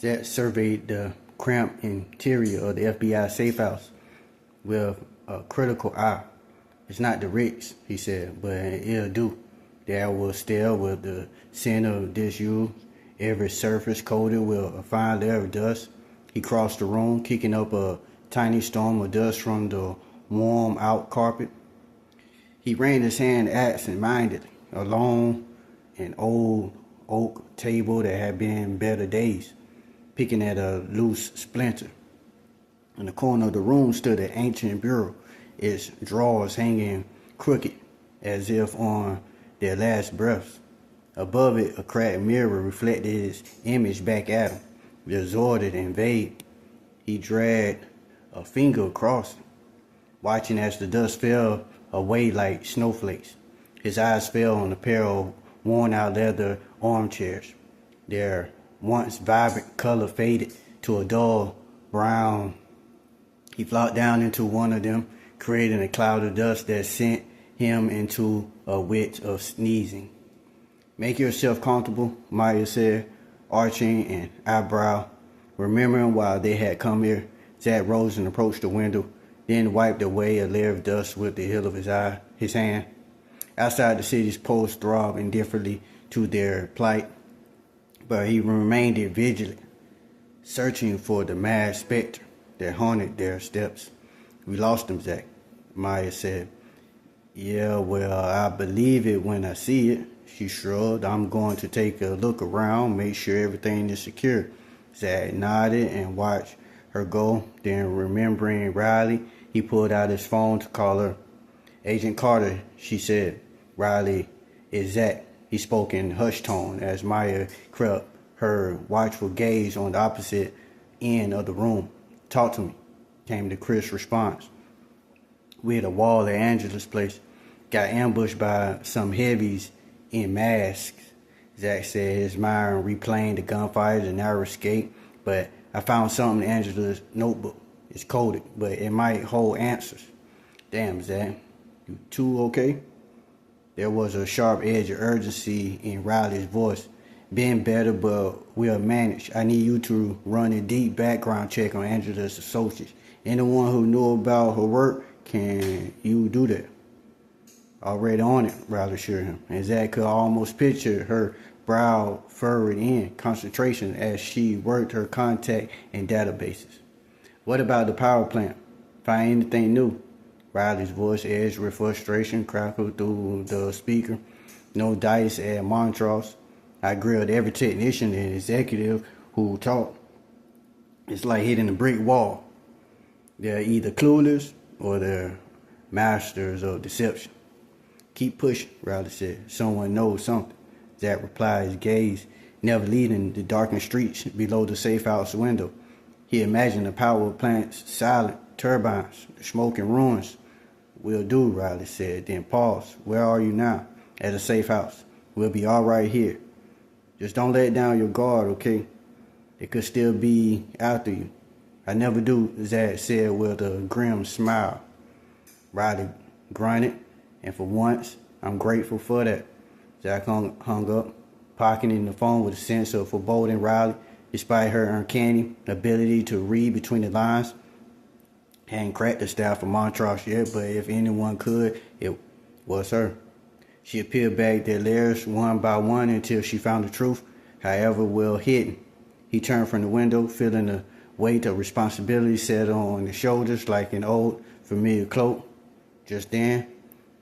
Zach surveyed the cramped interior of the FBI safe house with a critical eye. It's not the rich, he said, but it'll do. There was still with the scent of disused, every surface coated with a fine layer of dust. He crossed the room, kicking up a tiny storm of dust from the warm-out carpet. He ran his hand absent-mindedly along an old oak table that had been better days, picking at a loose splinter. In the corner of the room stood an ancient bureau, its drawers hanging crooked as if on their last breaths. Above it, a cracked mirror reflected his image back at him, distorted and vague. He dragged a finger across it, watching as the dust fell away like snowflakes. His eyes fell on a pair of worn-out leather armchairs. Their once vibrant color faded to a dull brown. He flopped down into one of them, creating a cloud of dust that sent him into a witch of sneezing. "Make yourself comfortable," Maya said, arching an eyebrow. Remembering why they had come here, Zach rose and approached the window, then wiped away a layer of dust with the heel of his hand. Outside, the city's pulse throbbed indifferently to their plight, but he remained vigilant, searching for the mad specter that haunted their steps. "We lost him, Zach," Maya said. "Yeah, well, I believe it when I see it," she shrugged. "I'm going to take a look around, make sure everything is secure." Zach nodded and watched her go. Then, remembering Riley, he pulled out his phone to call her. "Agent Carter," she said. "Riley, is Zach." He spoke in hushed tone as Maya crept her watchful gaze on the opposite end of the room. "Talk to me," came the crisp response. "We at a wall at Angela's place. Got ambushed by some heavies in masks," Zach said, his mind replaying the gunfire, the narrow escape. "But I found something in Angela's notebook. It's coded, but it might hold answers." "Damn, Zach. You two okay?" There was a sharp edge of urgency in Riley's voice. "Been better, but we'll manage. I need you to run a deep background check on Angela's associates. Anyone who knew about her work, can you do that?" "Already on it," Riley assured him, and Zach could almost picture her brow furrowed in concentration as she worked her contact and databases. "What about the power plant? Find anything new?" Riley's voice, edged with frustration, crackled through the speaker. "No dice at Montrose. I grilled every technician and executive who talked. It's like hitting a brick wall. They're either clueless or they're masters of deception." "Keep pushing," Riley said. "Someone knows something." Zach replied, his gaze never leaving the darkened streets below the safe house window. He imagined the power plant's silent turbines, the smoking ruins. "Will do," Riley said, then paused. "Where are you now?" "At a safe house. We'll be all right here. Just don't let down your guard, okay? They could still be after you." "I never do," Zach said with a grim smile. Riley grunted, and for once, "I'm grateful for that." Zach hung up, pocketing the phone with a sense of foreboding. Riley, despite her uncanny ability to read between the lines, hadn't cracked the staff of Montrose yet, but if anyone could, it was her. She peeled back their layers one by one until she found the truth, however well hidden. He turned from the window, feeling the weight of responsibility set on his shoulders like an old, familiar cloak. Just then,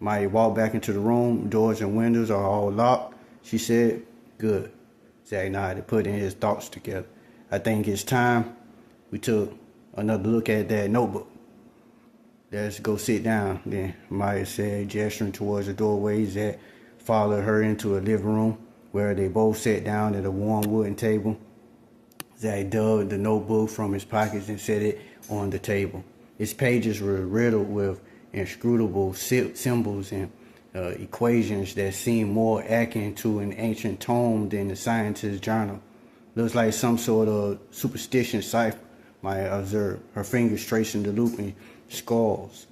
Maya walked back into the room. "Doors and windows are all locked," she said. "Good." Zach nodded, putting his thoughts together. "I think it's time we took another look at that notebook." "Let's go sit down," then Maya said, gesturing towards the doorway. Zach followed her into a living room where they both sat down at a warm wooden table. Zach dug the notebook from his pockets and set it on the table. Its pages were riddled with inscrutable symbols and equations that seemed more akin to an ancient tome than a scientist's journal. "Looks like some sort of superstition cipher," Maya observed, her fingers tracing the looping skulls.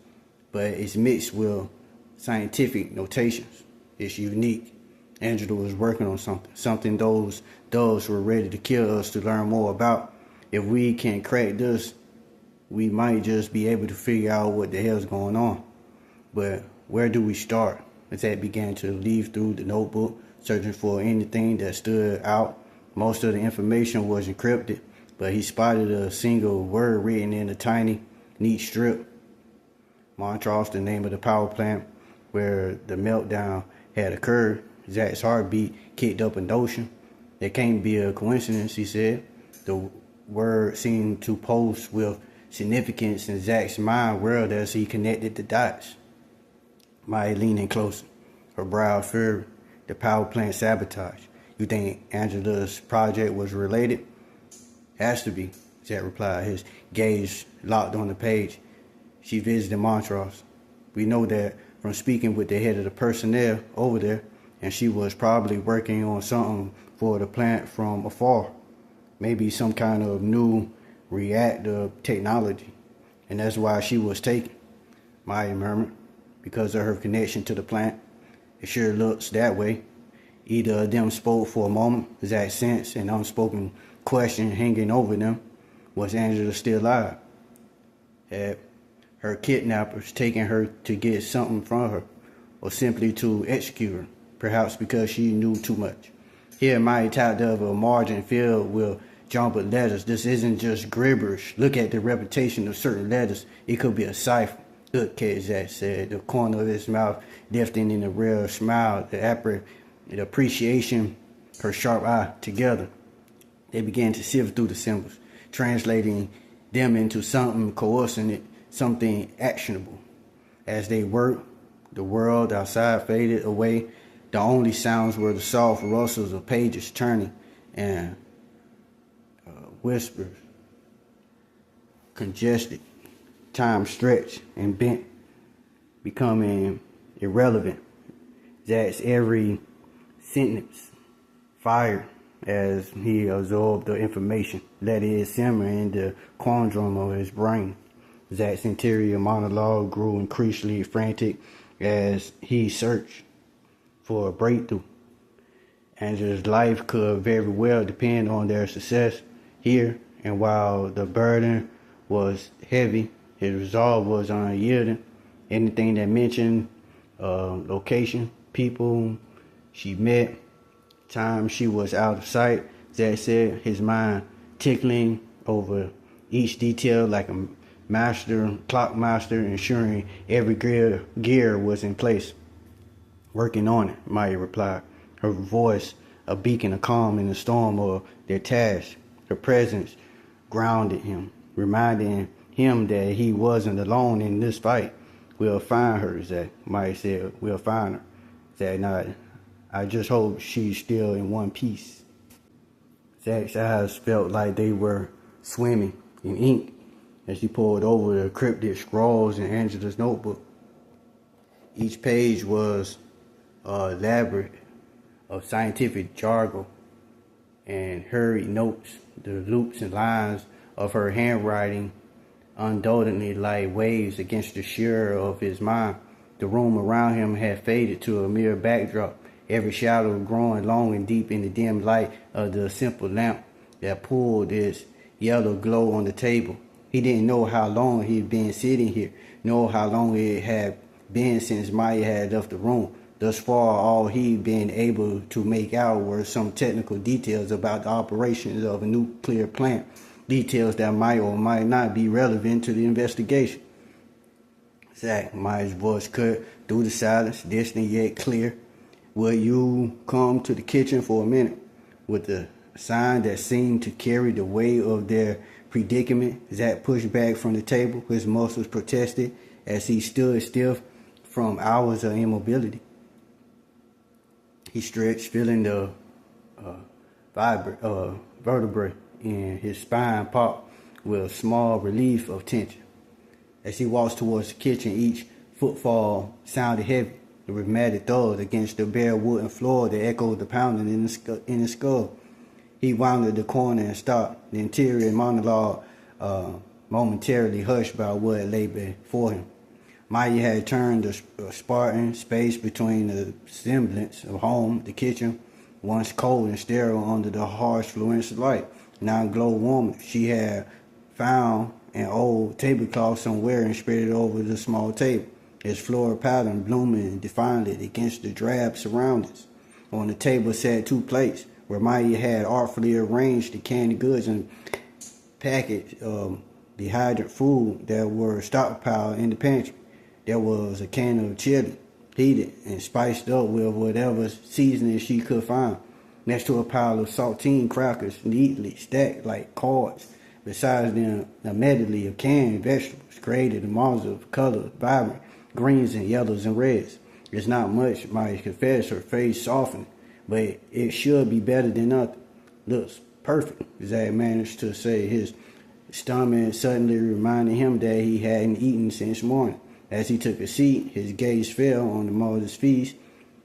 "But it's mixed with scientific notations. It's unique." Angela was working on something those doves were ready to kill us to learn more about. If we can crack this, we might just be able to figure out what the hell's going on. But where do we start? Zach began to leaf through the notebook, searching for anything that stood out. Most of the information was encrypted, but he spotted a single word written in a tiny, neat strip. Montrose, the name of the power plant where the meltdown had occurred. Zach's heartbeat kicked up a notion. That can't be a coincidence, he said. The word seemed to pose with significance in Zach's mind world as he connected the dots. Maya leaning closer, her brow furrowed. The power plant sabotage. You think Angela's project was related? Has to be, Zach replied, his gaze locked on the page. She visited Montrose. We know that from speaking with the head of the personnel over there, and she was probably working on something for the plant from afar. Maybe some kind of new reactor technology. And that's why she was taken, Maya murmured, because of her connection to the plant. It sure looks that way. Either of them spoke for a moment, Zach sensed an unspoken question hanging over them. Was Angela still alive? Had her kidnappers taken her to get something from her, or simply to execute her, perhaps because she knew too much? Here, Maya tapped over a margin filled with jumbled letters. This isn't just gibberish. Look at the repetition of certain letters. It could be a cipher. Look, Zach said, the corner of his mouth lifting in a rare smile, the appreciation, her sharp eye together. They began to sift through the symbols, translating them into something coordinate, something actionable. As they worked, the world outside faded away. The only sounds were the soft rustles of pages turning and whispers, congested, time stretched and bent, becoming irrelevant. Zach's every sentence fired as he absorbed the information, let it simmer in the quandrum of his brain. Zach's interior monologue grew increasingly frantic as he searched for a breakthrough. Angela's life could very well depend on their success here, and while the burden was heavy, his resolve was unyielding. Anything that mentioned location, people she met, time she was out of sight, Zach said, his mind tickling over each detail like a clock master, ensuring every gear was in place. Working on it, Maya replied, her voice a beacon of calm in the storm of their task. Her presence grounded him, reminding him that he wasn't alone in this fight. We'll find her, Zach, Maya said. We'll find her. Zach nodded. I just hope she's still in one piece. Zach's eyes felt like they were swimming in ink as he pored over the cryptic scrawls in Angela's notebook. Each page was a labyrinth of scientific jargon and hurried notes. The loops and lines of her handwriting undoubtedly like waves against the sheer of his mind. The room around him had faded to a mere backdrop, every shadow growing long and deep in the dim light of the simple lamp that pulled its yellow glow on the table. He didn't know how long he'd been sitting here, nor how long it had been since Maya had left the room. Thus far, all he'd been able to make out were some technical details about the operations of a nuclear plant, details that might or might not be relevant to the investigation. Zach, Maya's voice cut through the silence, distant yet clear. Will you come to the kitchen for a minute? With a sign that seemed to carry the weight of their predicament, Zach pushed back from the table. His muscles protested as he stood stiff from hours of immobility. He stretched, feeling the vertebrae in his spine pop with a small relief of tension. As he walked towards the kitchen, each footfall sounded heavy, the rheumatic thud against the bare wooden floor that echoed the pounding in his skull. He rounded the corner and stopped, the interior monologue momentarily hushed by what lay before him. Maya had turned a Spartan space between the semblance of home, the kitchen, once cold and sterile under the harsh fluorescent light, now glowed warmly. She had found an old tablecloth somewhere and spread it over the small table, its floral pattern blooming defiantly against the drab surroundings. On the table sat two plates, where Maya had artfully arranged the canned goods and packaged dehydrated food that were stockpiled in the pantry. There was a can of chili, heated and spiced up with whatever seasoning she could find, next to a pile of saltine crackers neatly stacked like cards. Besides them, a medley of canned vegetables created a monster of color, vibrant greens and yellows and reds. It's not much, Maya confessed, her face softened, but it should be better than nothing. Looks perfect, Zach managed to say, his stomach suddenly reminding him that he hadn't eaten since morning. As he took a seat, his gaze fell on the modest feast.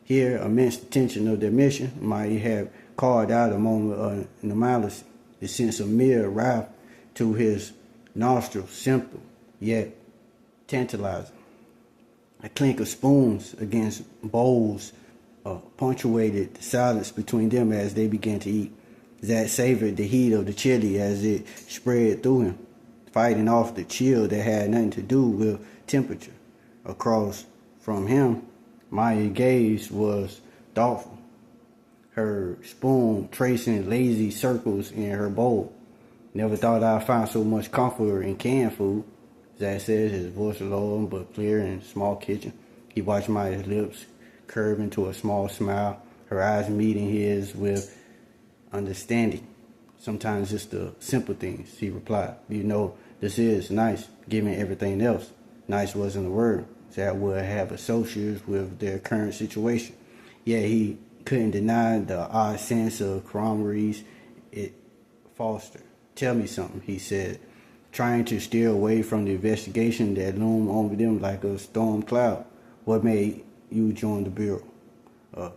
Here, amidst the tension of their mission, Maya had carved out a moment of normalcy. The sense of meal arrived to his nostrils, simple yet tantalizing. A clink of spoons against bowls punctuated the silence between them as they began to eat. Zach savored the heat of the chili as it spread through him, fighting off the chill that had nothing to do with temperature. Across from him, Maya's gaze was thoughtful, her spoon tracing lazy circles in her bowl. Never thought I'd find so much comfort in canned food, Zach said, his voice low but clear in a small kitchen. He watched Maya's lips curve into a small smile, her eyes meeting his with understanding. Sometimes it's the simple things, he replied. You know, this is nice, given everything else. Nice wasn't a word that would have associated with their current situation. Yet he couldn't deny the odd sense of camaraderie it fostered. Tell me something, he said, trying to steer away from the investigation that loomed over them like a storm cloud. What made you join the Bureau?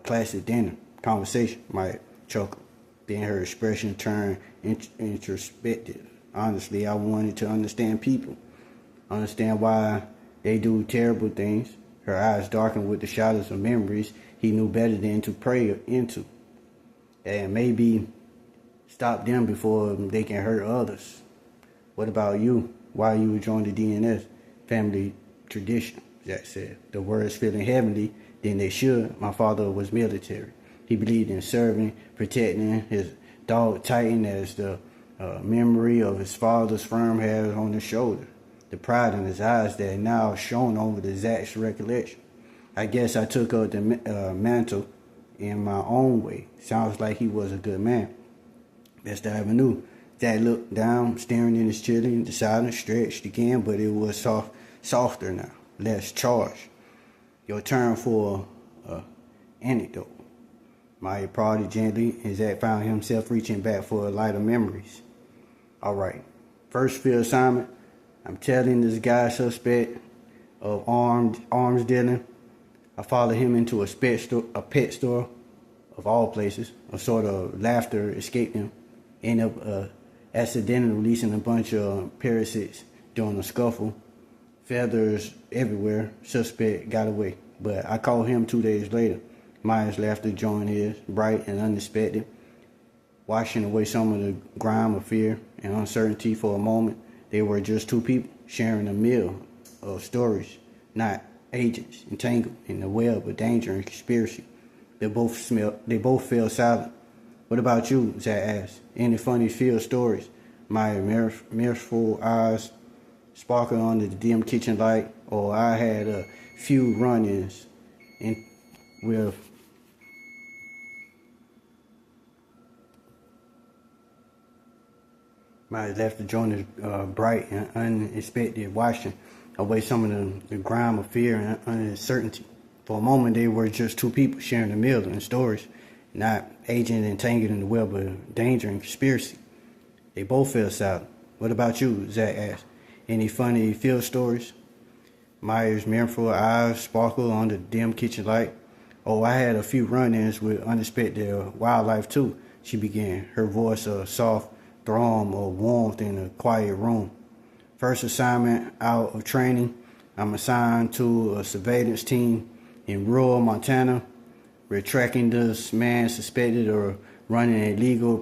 Classic dinner, conversation, Maya chuckled. Then her expression turned introspective. Honestly, I wanted to understand people. Understand why they do terrible things. Her eyes darkened with the shadows of memories he knew better than to pray into. And maybe stop them before they can hurt others. What about you? Why you joined the DNS? Family tradition, Jack said. The words feeling heavenly than they should. My father was military. He believed in serving, protecting his dog tightened as the memory of his father's firm hair on his shoulder. The pride in his eyes that now shone over the Zach's recollection. I guess I took up the mantle in my own way. Sounds like he was a good man. Best I ever knew. Zach looked down, staring in his chili. The silence stretched again, but it was softer now, less charged. Your turn for anecdote. Maya prodded gently, and Zach found himself reaching back for lighter memories. All right. First field assignment. I'm telling this guy suspect of arms dealing. I followed him into a pet store, of all places. A sort of laughter escaped him. Ended up accidentally releasing a bunch of parasites during a scuffle. Feathers everywhere. Suspect got away. But I called him 2 days later. Maya's laughter joined his, bright and unexpected, washing away some of the grime of fear and uncertainty for a moment. They were just two people sharing a meal of stories, not agents entangled in the web of danger and conspiracy. They both fell silent. What about you? Zach asked. Any funny field stories? Maya's mirthful eyes sparkled under the dim kitchen light. Oh, I had a few run-ins with my left to join his bright and unexpected washing away some of the grime of fear and uncertainty. For a moment, they were just two people sharing a meal and stories, not agents entangled in the web of danger and conspiracy. They both fell silent. What about you? Zach asked. Any funny field stories? Maya's mirthful eyes sparkled on the dim kitchen light. Oh, I had a few run-ins with unexpected wildlife too, she began, her voice a soft thrum of warmth in a quiet room. First assignment out of training, I'm assigned to a surveillance team in rural Montana. We're tracking this man suspected of running an illegal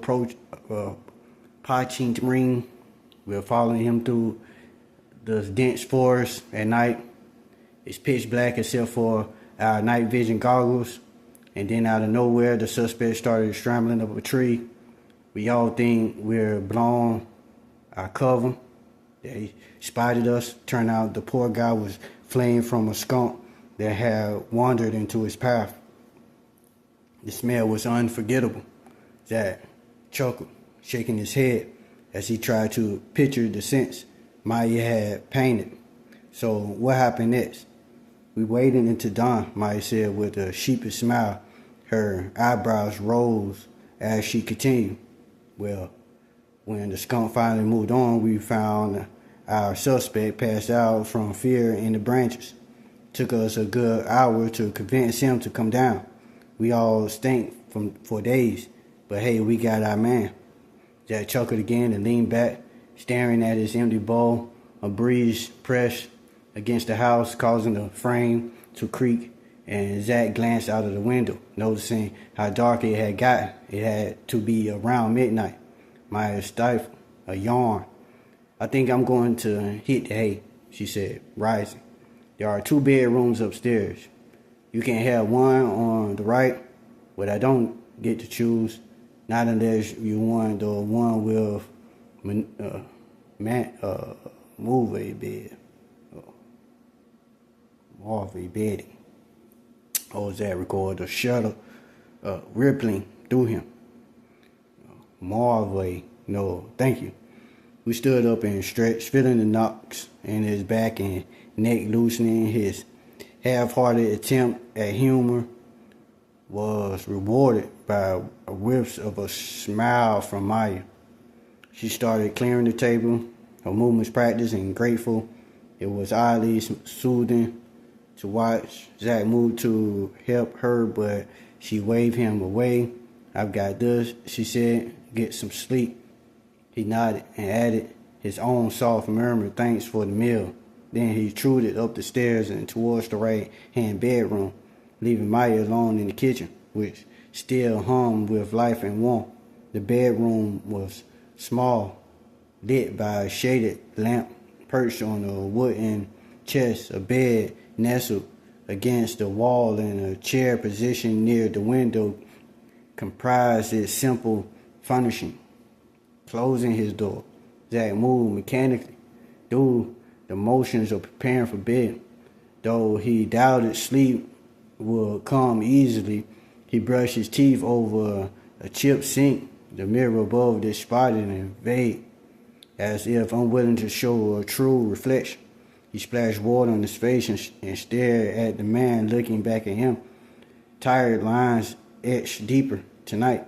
poaching ring. We're following him through the dense forest at night. It's pitch black except for our night vision goggles. And then out of nowhere, the suspect started scrambling up a tree. We all think we're blown our cover. They spotted us. Turned out the poor guy was fleeing from a skunk that had wandered into his path. The smell was unforgettable. Zach chuckled, shaking his head as he tried to picture the scenes Maya had painted. So what happened next? We waited until dawn, Maya said with a sheepish smile. Her eyebrows rose as she continued. Well, when the skunk finally moved on, we found our suspect passed out from fear in the branches. Took us a good hour to convince him to come down. We all stank for days, but hey, we got our man. Jack chuckled again and leaned back, staring at his empty bowl. A breeze pressed against the house, causing the frame to creak, and Zach glanced out of the window, noticing how dark it had gotten. It had to be around midnight. Maya stifled a yawn. I think I'm going to hit the hay, she said, rising. There are 2 bedrooms upstairs. You can have one on the right, but I don't get to choose, not unless you want the one with move a bed. Off a bedding. Zach recorded a shudder rippling through him. Marvey, no, thank you. We stood up and stretched, feeling the knocks in his back and neck loosening. His half-hearted attempt at humor was rewarded by a whiff of a smile from Maya. She started clearing the table, her movements practiced and grateful. It was oddly soothing to watch. Zach moved to help her, but she waved him away. I've got this, she said. Get some sleep. He nodded and added his own soft murmur, thanks for the meal. Then he trudged up the stairs and towards the right-hand bedroom, leaving Maya alone in the kitchen, which still hummed with life and warmth. The bedroom was small, lit by a shaded lamp perched on a wooden chest, a bed nestled against the wall, and a chair positioned near the window comprised its simple furnishing. Closing his door, Zach moved mechanically through the motions of preparing for bed. Though he doubted sleep would come easily, he brushed his teeth over a chipped sink. The mirror above it spotted and vague, as if unwilling to show a true reflection. He splashed water on his face and stared at the man looking back at him. Tired lines etched deeper tonight.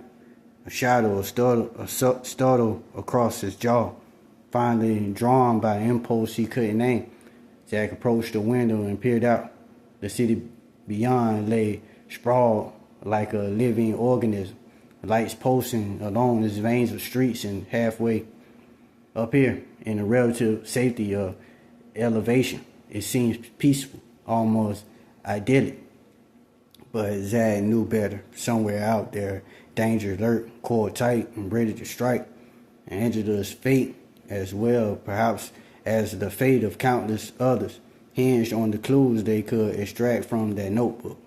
A shadow of startle across his jaw. Finally drawn by an impulse he couldn't name, Zach approached the window and peered out. The city beyond lay sprawled like a living organism, lights pulsing along its veins of streets, and halfway up here, in the relative safety of elevation, it seems peaceful, almost idyllic. But Zach knew better. Somewhere out there, danger alert, coiled tight and ready to strike. And Angela's fate, as well perhaps as the fate of countless others, hinged on the clues they could extract from that notebook.